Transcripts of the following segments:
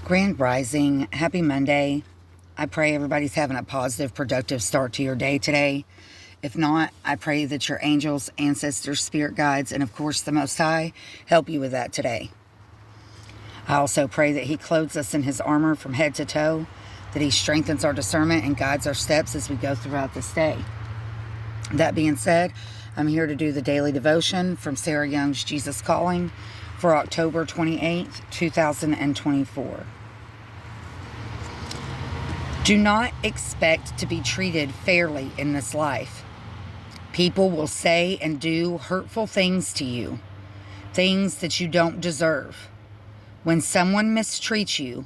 Grand Rising, happy Monday. I pray everybody's having a positive, productive start to your day today. If not, I pray that your angels, ancestors, spirit guides, and of course the Most High help you with that today. I also pray that He clothes us in His armor from head to toe, that He strengthens our discernment and guides our steps as we go throughout this day. That being said, I'm here to do the daily devotion from Sarah Young's Jesus Calling for October 28th, 2024. Do not expect to be treated fairly in this life. People will say and do hurtful things to you, things that you don't deserve. When someone mistreats you,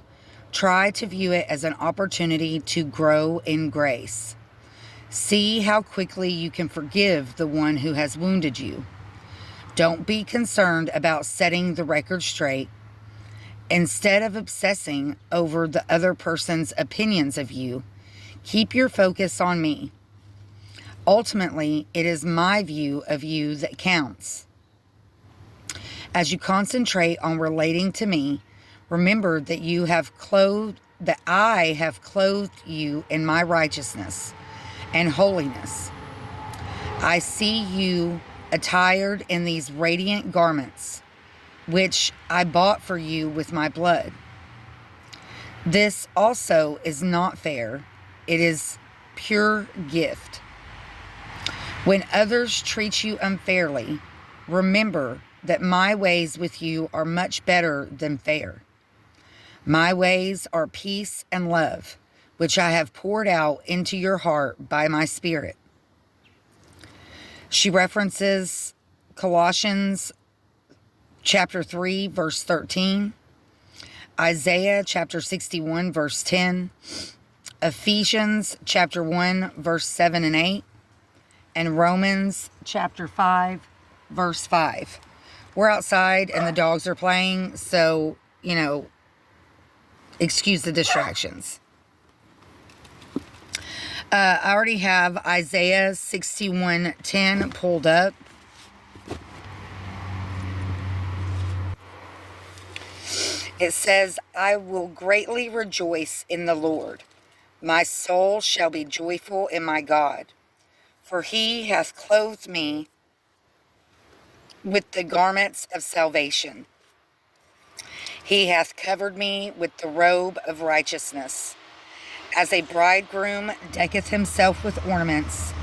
try to view it as an opportunity to grow in grace. See how quickly you can forgive the one who has wounded you. Don't be concerned about setting the record straight. Instead of obsessing over the other person's opinions of you, keep your focus on me. Ultimately, it is my view of you that counts. As you concentrate on relating to me, remember that I have clothed you in my righteousness and holiness. I see you attired in these radiant garments, which I bought for you with my blood. This also is not fair. It is pure gift. When others treat you unfairly, remember that my ways with you are much better than fair. My ways are peace and love, which I have poured out into your heart by my Spirit. She references Colossians chapter 3, verse 13, Isaiah chapter 61, verse 10, Ephesians chapter 1, verse 7 and 8, and Romans chapter 5, verse 5. We're outside and the dogs are playing, so, excuse the distractions. I already have Isaiah 61:10 pulled up. It says, I will greatly rejoice in the Lord. My soul shall be joyful in my God. For he hath clothed me with the garments of salvation. He hath covered me with the robe of righteousness. As a bridegroom decketh himself with ornaments,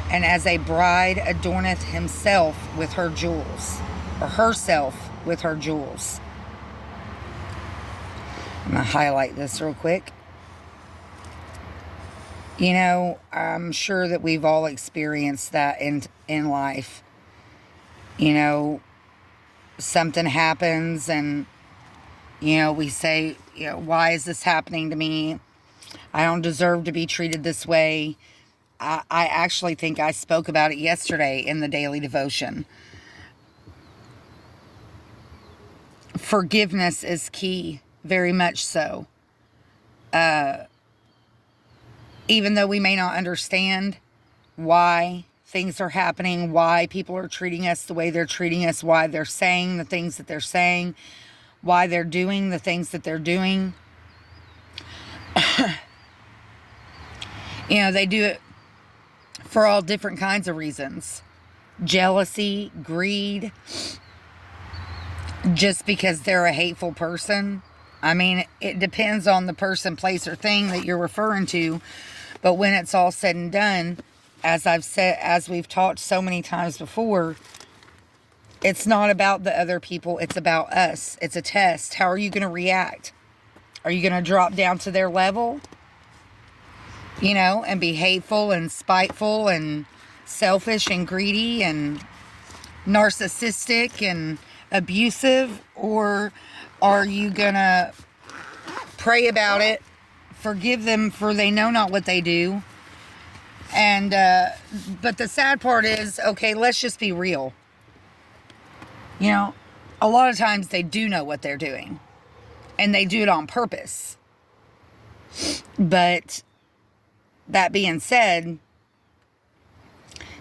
and as a bride adorneth himself with her jewels, or herself with her jewels. I'm going to highlight this real quick. I'm sure that we've all experienced that in life. Something happens and, we say, why is this happening to me? I don't deserve to be treated this way. I actually think I spoke about it yesterday in the daily devotion. Forgiveness is key, very much so. Even though we may not understand why things are happening, why people are treating us the way they're treating us, why they're saying the things that they're saying, why they're doing the things that they're doing. They do it for all different kinds of reasons. Jealousy, greed, just because they're a hateful person. I mean, it depends on the person, place, or thing that you're referring to. But when it's all said and done, as we've talked so many times before, it's not about the other people. It's about us. It's a test. How are you going to react? Are you going to drop down to their level? And be hateful and spiteful and selfish and greedy and narcissistic and abusive? Or are you going to pray about it, forgive them for they know not what they do? And, but the sad part is, okay, let's just be real. A lot of times they do know what they're doing and they do it on purpose. But that being said,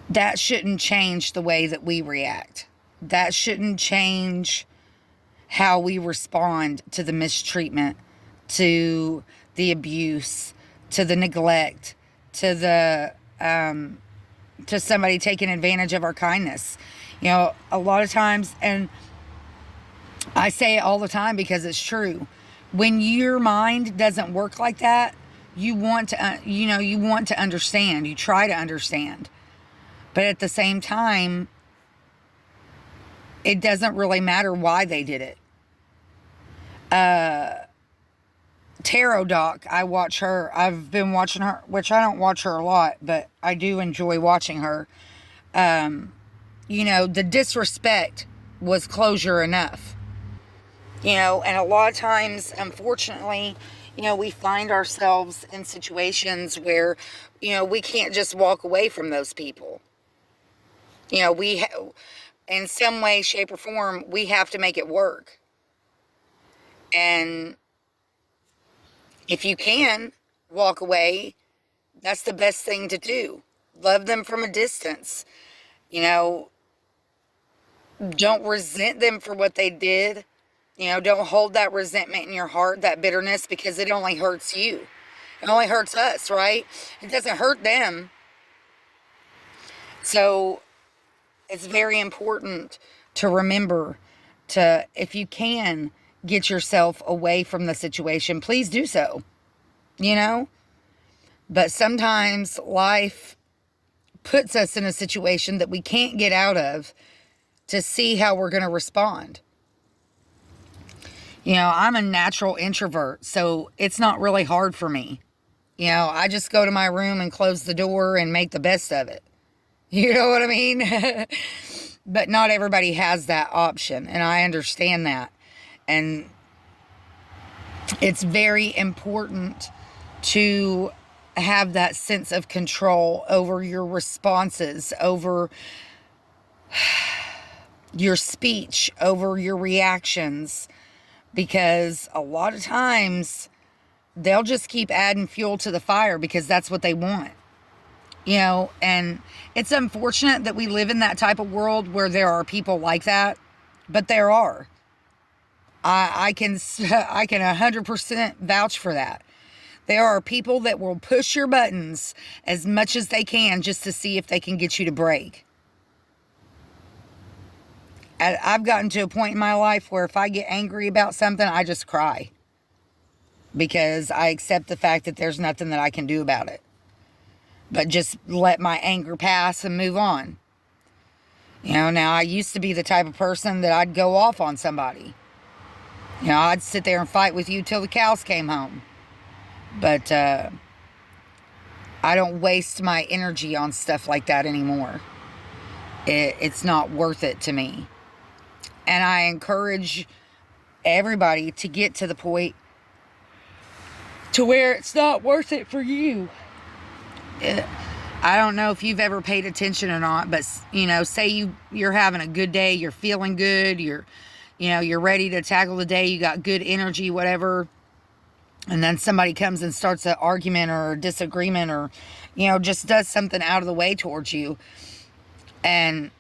that shouldn't change the way that we react. That shouldn't change how we respond to the mistreatment to the abuse, to the neglect, to the to somebody taking advantage of our kindness. A lot of times, and I say it all the time because it's true. When your mind doesn't work like that, you want to, you want to understand. You try to understand. But at the same time, it doesn't really matter why they did it. Tarot Doc, I watch her. I've been watching her, which I don't watch her a lot, but I do enjoy watching her. The disrespect was closure enough. And a lot of times, unfortunately, we find ourselves in situations where, we can't just walk away from those people. In some way, shape, or form, we have to make it work. And if you can walk away, that's the best thing to do. Love them from a distance. Don't resent them for what they did. Don't hold that resentment in your heart, that bitterness, because it only hurts you. It only hurts us, right? It doesn't hurt them. So it's very important to remember to, if you can, get yourself away from the situation, please do so. But sometimes life puts us in a situation that we can't get out of to see how we're going to respond. I'm a natural introvert, so it's not really hard for me. I just go to my room and close the door and make the best of it. You know what I mean? But not everybody has that option, and I understand that. And it's very important to have that sense of control over your responses, over your speech, over your reactions, because a lot of times they'll just keep adding fuel to the fire because that's what they want. And it's unfortunate that we live in that type of world where there are people like that, but there are. I can 100% vouch for that. There are people that will push your buttons as much as they can just to see if they can get you to break. I've gotten to a point in my life where if I get angry about something, I just cry. Because I accept the fact that there's nothing that I can do about it. But just let my anger pass and move on. Now I used to be the type of person that I'd go off on somebody. I'd sit there and fight with you till the cows came home. But I don't waste my energy on stuff like that anymore. It's not worth it to me. And I encourage everybody to get to the point to where it's not worth it for you. I don't know if you've ever paid attention or not, but say you're having a good day, you're feeling good, you're ready to tackle the day, you got good energy, whatever, and then somebody comes and starts an argument or a disagreement or just does something out of the way towards you, and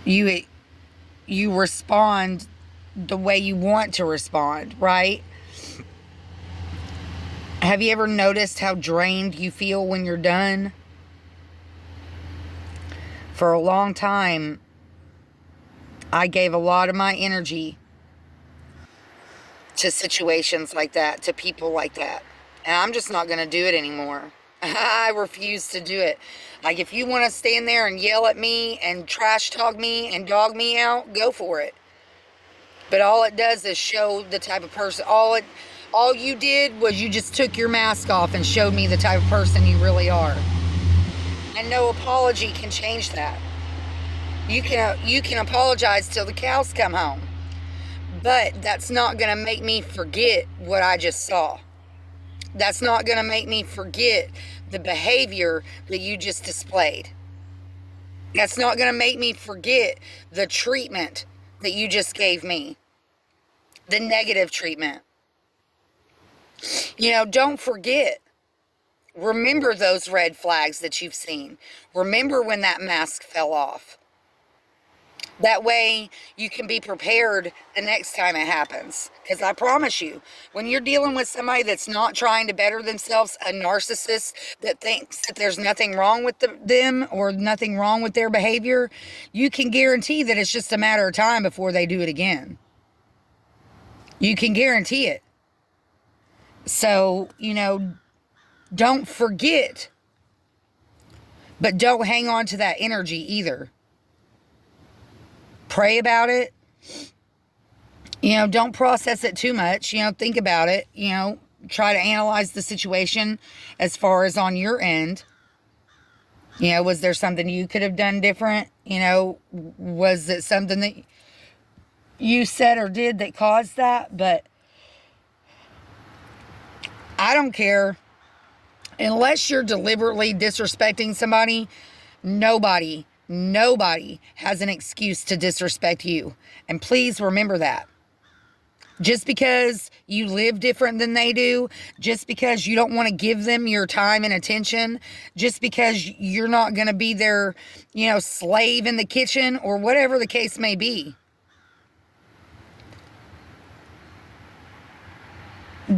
you respond the way you want to respond, right? Have you ever noticed how drained you feel when you're done? For a long time, I gave a lot of my energy to situations like that, to people like that. And I'm just not going to do it anymore. I refuse to do it. Like, if you want to stand there and yell at me and trash talk me and dog me out, go for it. But all it does is show the type of person. All you did was you just took your mask off and showed me the type of person you really are. And no apology can change that. You can apologize till the cows come home. But that's not going to make me forget what I just saw. That's not going to make me forget the behavior that you just displayed. That's not going to make me forget the treatment that you just gave me. The negative treatment. Don't forget. Remember those red flags that you've seen. Remember when that mask fell off. That way you can be prepared the next time it happens. Because I promise you, when you're dealing with somebody that's not trying to better themselves, a narcissist that thinks that there's nothing wrong with them or nothing wrong with their behavior, you can guarantee that it's just a matter of time before they do it again. You can guarantee it. So, don't forget, but don't hang on to that energy either. Pray about it. Don't process it too much. Think about it. Try to analyze the situation as far as on your end. Was there something you could have done different? Was it something that you said or did that caused that? But I don't care. Unless you're deliberately disrespecting somebody, nobody has an excuse to disrespect you. And please remember that. Just because you live different than they do, just because you don't want to give them your time and attention, just because you're not going to be their, slave in the kitchen or whatever the case may be.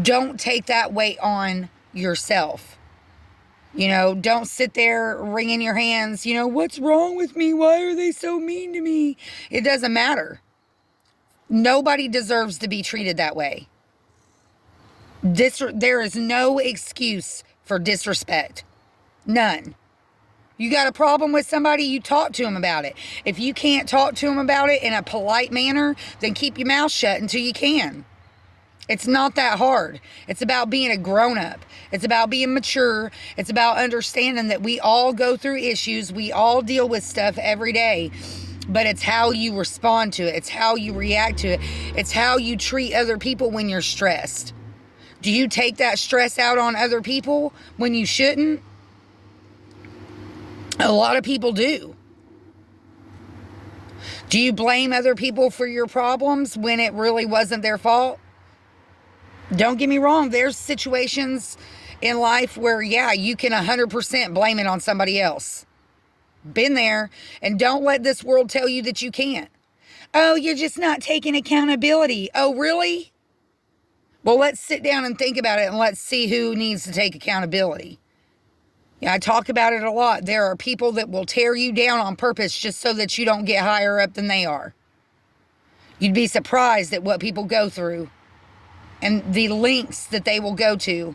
Don't take that weight on yourself. Don't sit there wringing your hands. What's wrong with me? Why are they so mean to me? It doesn't matter. Nobody deserves to be treated that way. There is no excuse for disrespect. None. You got a problem with somebody, you talk to them about it. If you can't talk to them about it in a polite manner, then keep your mouth shut until you can. It's not that hard. It's about being a grown-up. It's about being mature. It's about understanding that we all go through issues. We all deal with stuff every day. But it's how you respond to it. It's how you react to it. It's how you treat other people when you're stressed. Do you take that stress out on other people when you shouldn't? A lot of people do. Do you blame other people for your problems when it really wasn't their fault? Don't get me wrong. There's situations in life where, you can 100% blame it on somebody else. Been there. And don't let this world tell you that you can't. Oh, you're just not taking accountability. Oh, really? Well, let's sit down and think about it and let's see who needs to take accountability. I talk about it a lot. There are people that will tear you down on purpose just so that you don't get higher up than they are. You'd be surprised at what people go through and the lengths that they will go to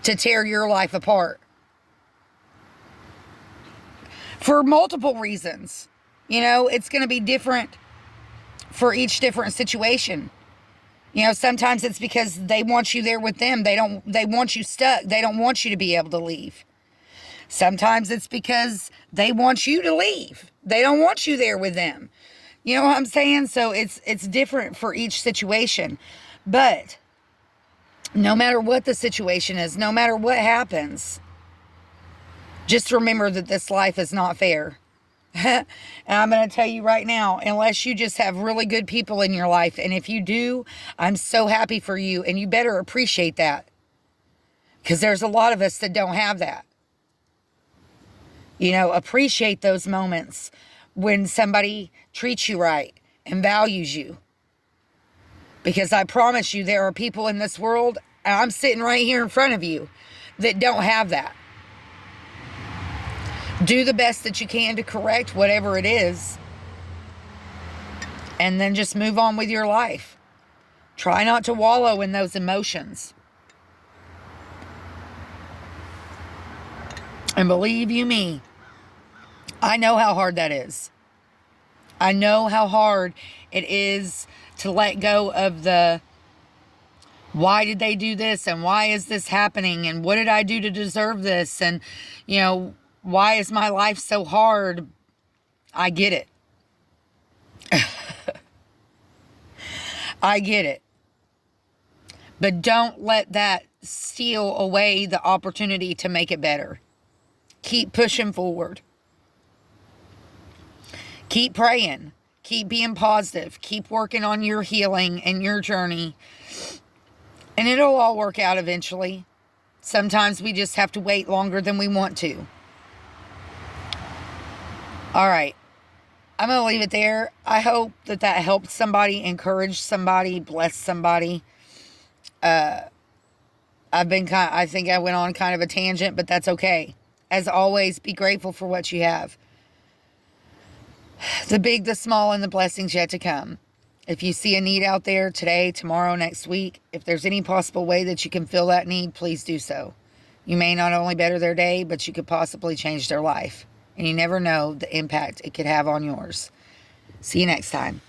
tear your life apart. For multiple reasons. It's going to be different for each different situation. Sometimes it's because they want you there with them. They want you stuck. They don't want you to be able to leave. Sometimes it's because they want you to leave. They don't want you there with them. You know what I'm saying? So it's different for each situation. But no matter what the situation is, no matter what happens, just remember that this life is not fair. And I'm going to tell you right now, unless you just have really good people in your life, and if you do, I'm so happy for you, and you better appreciate that. Because there's a lot of us that don't have that. Appreciate those moments when somebody treats you right and values you. Because I promise you, there are people in this world, and I'm sitting right here in front of you, that don't have that. Do the best that you can to correct whatever it is. And then just move on with your life. Try not to wallow in those emotions. And believe you me, I know how hard that is. I know how hard it is to let go of the why did they do this and why is this happening and what did I do to deserve this and why is my life so hard? I get it. I get it. But don't let that steal away the opportunity to make it better. Keep pushing forward. Keep praying. Keep being positive. Keep working on your healing and your journey. And it'll all work out eventually. Sometimes we just have to wait longer than we want to. All right. I'm going to leave it there. I hope that helped somebody, encouraged somebody, blessed somebody. I think I went on kind of a tangent, but that's okay. As always, be grateful for what you have. The big, the small, and the blessings yet to come. If you see a need out there today, tomorrow, next week, if there's any possible way that you can fill that need, please do so. You may not only better their day, but you could possibly change their life. And you never know the impact it could have on yours. See you next time.